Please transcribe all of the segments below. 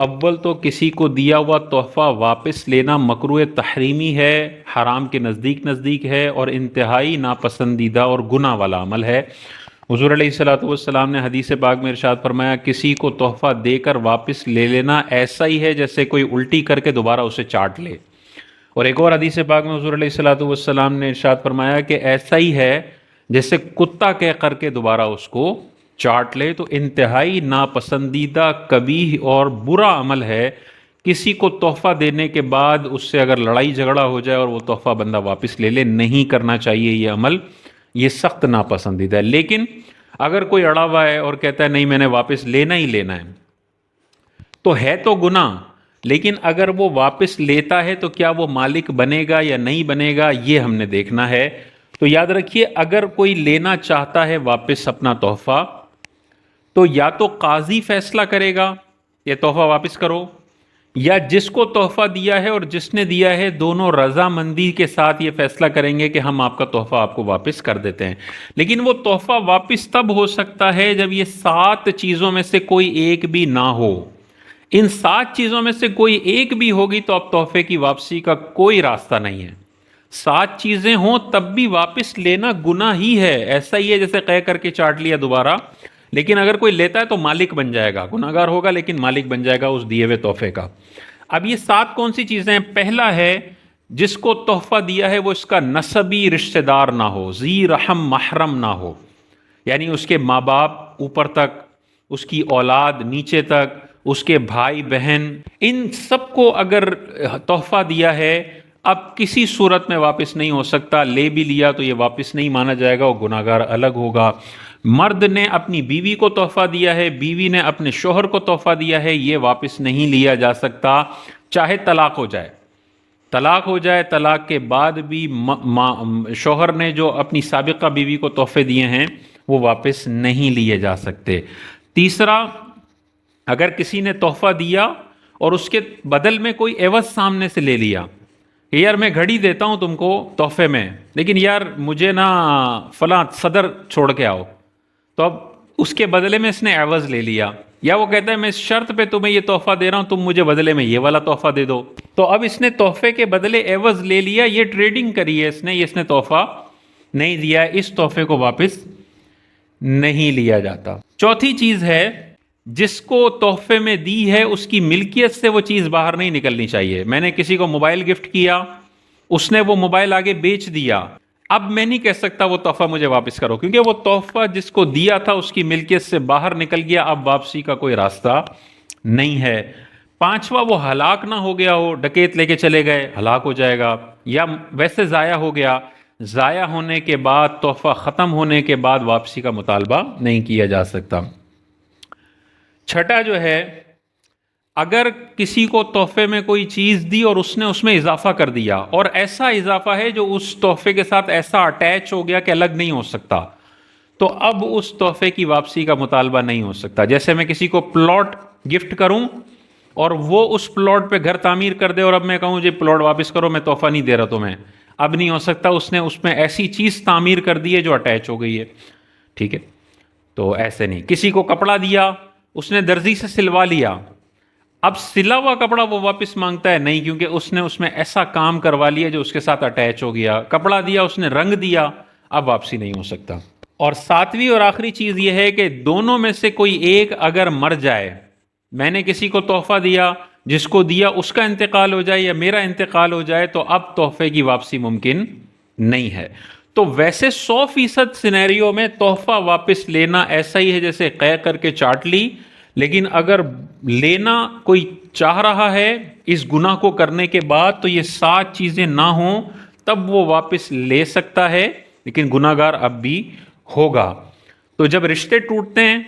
اول تو کسی کو دیا ہوا تحفہ واپس لینا مکروہ تحریمی ہے، حرام کے نزدیک ہے اور انتہائی ناپسندیدہ اور گناہ والا عمل ہے۔ حضور علیہ الصلوۃ والسلام نے حدیث پاک میں ارشاد فرمایا، کسی کو تحفہ دے کر واپس لے لینا ایسا ہی ہے جیسے کوئی الٹی کر کے دوبارہ اسے چاٹ لے۔ اور ایک اور حدیث پاک میں حضور علیہ الصلوۃ والسلام نے ارشاد فرمایا کہ ایسا ہی ہے جیسے کتا کہہ کر کے دوبارہ اس کو چاٹ لے۔ تو انتہائی ناپسندیدہ، قبیح اور برا عمل ہے کسی کو تحفہ دینے کے بعد اس سے اگر لڑائی جھگڑا ہو جائے اور وہ تحفہ بندہ واپس لے لے، نہیں کرنا چاہیے یہ عمل، یہ سخت ناپسندیدہ ہے۔ لیکن اگر کوئی اڑا ہوا ہے اور کہتا ہے نہیں میں نے واپس لینا ہی لینا ہے، تو ہے تو گناہ، لیکن اگر وہ واپس لیتا ہے تو کیا وہ مالک بنے گا یا نہیں بنے گا، یہ ہم نے دیکھنا ہے۔ تو یاد رکھیے، اگر کوئی لینا چاہتا ہے واپس اپنا تحفہ، تو یا تو قاضی فیصلہ کرے گا یہ تحفہ واپس کرو، یا جس کو تحفہ دیا ہے اور جس نے دیا ہے دونوں رضامندی کے ساتھ یہ فیصلہ کریں گے کہ ہم آپ کا تحفہ آپ کو واپس کر دیتے ہیں۔ لیکن وہ تحفہ واپس تب ہو سکتا ہے جب یہ 7 چیزوں میں سے کوئی ایک بھی نہ ہو۔ ان 7 چیزوں میں سے کوئی ایک بھی ہوگی تو اب تحفے کی واپسی کا کوئی راستہ نہیں ہے۔ 7 چیزیں ہوں تب بھی واپس لینا گناہ ہی ہے، ایسا ہی ہے جیسے قے کر کے چاٹ لیا دوبارہ۔ لیکن اگر کوئی لیتا ہے تو مالک بن جائے گا، گناہ گار ہوگا لیکن مالک بن جائے گا اس دیے ہوئے تحفے کا۔ اب یہ 7 کون سی چیزیں ہیں؟ پہلا ہے، جس کو تحفہ دیا ہے وہ اس کا نسبی رشتہ دار نہ ہو، ذی رحم محرم نہ ہو، یعنی اس کے ماں باپ اوپر تک، اس کی اولاد نیچے تک، اس کے بھائی بہن، ان سب کو اگر تحفہ دیا ہے، اب کسی صورت میں واپس نہیں ہو سکتا۔ لے بھی لیا تو یہ واپس نہیں مانا جائے گا، وہ گناہ گار الگ ہوگا۔ مرد نے اپنی بیوی کو تحفہ دیا ہے، بیوی نے اپنے شوہر کو تحفہ دیا ہے، یہ واپس نہیں لیا جا سکتا، چاہے طلاق ہو جائے۔ طلاق ہو جائے، طلاق کے بعد بھی شوہر نے جو اپنی سابقہ بیوی کو تحفے دیے ہیں وہ واپس نہیں لیے جا سکتے۔ تیسرا، اگر کسی نے تحفہ دیا اور اس کے بدل میں کوئی عوض سامنے سے لے لیا کہ یار میں گھڑی دیتا ہوں تم کو تحفے میں، لیکن یار مجھے نا فلاں صدر چھوڑ کے آؤ، تو اب اس کے بدلے میں اس نے عوض لے لیا، یا وہ کہتا ہے میں اس شرط پہ تمہیں یہ تحفہ دے رہا ہوں، تم مجھے بدلے میں یہ والا تحفہ دے دو، تو اب اس نے تحفے کے بدلے عوض لے لیا، یہ ٹریڈنگ کری ہے اس نے تحفہ نہیں دیا ہے، اس تحفے کو واپس نہیں لیا جاتا۔ چوتھی چیز ہے، جس کو تحفے میں دی ہے اس کی ملکیت سے وہ چیز باہر نہیں نکلنی چاہیے۔ میں نے کسی کو موبائل گفٹ کیا، اس نے وہ موبائل آگے بیچ دیا، اب میں نہیں کہہ سکتا وہ تحفہ مجھے واپس کرو، کیونکہ وہ تحفہ جس کو دیا تھا اس کی ملکیت سے باہر نکل گیا، اب واپسی کا کوئی راستہ نہیں ہے۔ پانچواں، وہ ہلاک نہ ہو گیا ہو، ڈکیت لے کے چلے گئے، ہلاک ہو جائے گا، یا ویسے ضائع ہو گیا، ضائع ہونے کے بعد، تحفہ ختم ہونے کے بعد واپسی کا مطالبہ نہیں کیا جا سکتا۔ چھٹا جو ہے، اگر کسی کو تحفے میں کوئی چیز دی اور اس نے اس میں اضافہ کر دیا، اور ایسا اضافہ ہے جو اس تحفے کے ساتھ ایسا اٹیچ ہو گیا کہ الگ نہیں ہو سکتا، تو اب اس تحفے کی واپسی کا مطالبہ نہیں ہو سکتا۔ جیسے میں کسی کو پلاٹ گفٹ کروں اور وہ اس پلاٹ پہ گھر تعمیر کر دے، اور اب میں کہوں جی پلاٹ واپس کرو، میں تحفہ نہیں دے رہا تمہیں، اب نہیں ہو سکتا، اس نے اس میں ایسی چیز تعمیر کر دی ہے جو اٹیچ ہو گئی ہے، ٹھیک ہے؟ تو ایسے نہیں۔ کسی کو کپڑا دیا، اس نے درزی سے سلوا لیا، اب سلا ہوا کپڑا وہ واپس مانگتا ہے نہیں، کیونکہ اس نے اس میں ایسا کام کروا لیا جو اس کے ساتھ اٹیچ ہو گیا۔ کپڑا دیا، اس نے رنگ دیا، اب واپسی نہیں ہو سکتا۔ اور ساتویں اور آخری چیز یہ ہے کہ دونوں میں سے کوئی ایک اگر مر جائے، میں نے کسی کو تحفہ دیا، جس کو دیا اس کا انتقال ہو جائے یا میرا انتقال ہو جائے، تو اب تحفے کی واپسی ممکن نہیں ہے۔ تو ویسے 100% سینیریو میں تحفہ واپس لینا ایسا ہی ہے جیسے قے کر کے چاٹ لی، لیکن اگر لینا کوئی چاہ رہا ہے اس گناہ کو کرنے کے بعد تو یہ 7 چیزیں نہ ہوں تب وہ واپس لے سکتا ہے، لیکن گناہ گار اب بھی ہوگا۔ تو جب رشتے ٹوٹتے ہیں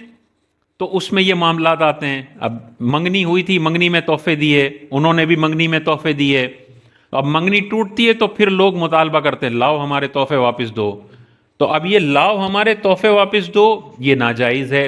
تو اس میں یہ معاملات آتے ہیں۔ اب منگنی ہوئی تھی، منگنی میں تحفے دیے، انہوں نے بھی منگنی میں تحفے دیے، اب منگنی ٹوٹتی ہے تو پھر لوگ مطالبہ کرتے ہیں لاؤ ہمارے تحفے واپس دو، تو اب یہ لاؤ ہمارے تحفے واپس دو یہ ناجائز ہے۔